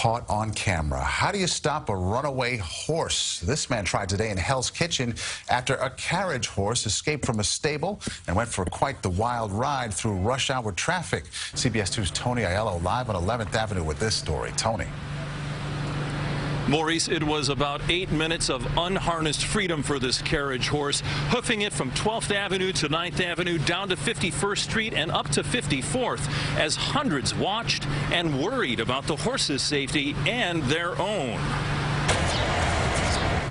caught on camera. How do you stop a runaway horse? This man tried today in Hell's Kitchen after a carriage horse escaped from a stable and went for quite the wild ride through rush hour traffic. CBS 2's Tony Aiello live on 11th Avenue with this story. Tony. Maurice, it was about 8 minutes of unharnessed freedom for this carriage horse, hoofing it from 12th Avenue to 9th Avenue, down to 51st Street and up to 54th, as hundreds watched and worried about the horse's safety and their own.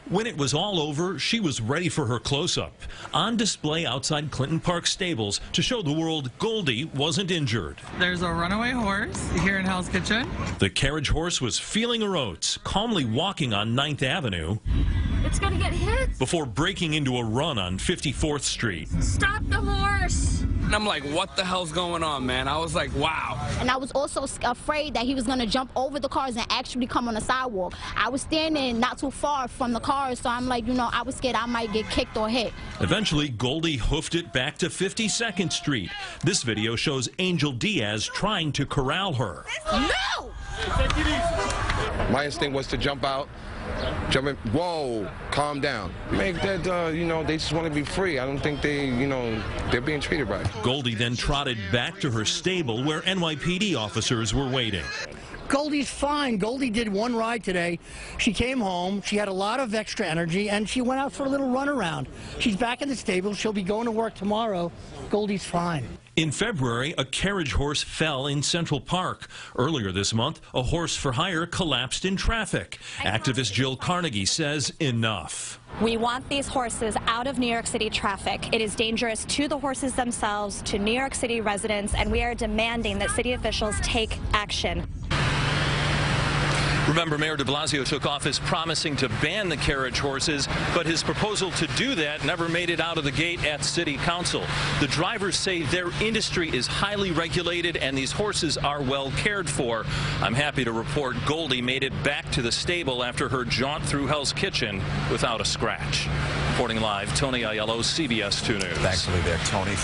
When it was all over, she was ready for her close-up, on display outside Clinton Park Stables to show the world Goldie wasn't injured. There's a runaway horse here in Hell's Kitchen. The carriage horse was feeling her oats, calmly walking on 9th Avenue. It's going to get hit. Before breaking into a run on 54th Street. Stop the horse. And I'm like, what the hell's going on, man? I was like, wow. And I was also afraid that he was going to jump over the cars and actually come on the sidewalk. I was standing not too far from the cars, so I'm like, I was scared I might get kicked or hit. Eventually, Goldie hoofed it back to 52nd Street. This video shows Angel Diaz trying to corral her. No! My instinct was to jump out. Jumping, whoa, calm down. Make that, they just want to be free. I don't think they're being treated right. Goldie then trotted back to her stable where NYPD officers were waiting. Goldie's fine. Goldie did one ride today. She came home. She had a lot of extra energy, and she went out for a little run around. She's back in the stable. She'll be going to work tomorrow. Goldie's fine. In February, a carriage horse fell in Central Park. Earlier this month, a horse for hire collapsed in traffic. Activist Jill Carnegie says enough. We want these horses out of New York City traffic. It is dangerous to the horses themselves, to New York City residents, and we are demanding that city officials take action. Remember, Mayor de Blasio took office promising to ban the carriage horses, but his proposal to do that never made it out of the gate at City Council. The drivers say their industry is highly regulated and these horses are well cared for. I'm happy to report Goldie made it back to the stable after her jaunt through Hell's Kitchen without a scratch. Reporting live, Tony Aiello, CBS 2 News. Thanks for being there, Tony.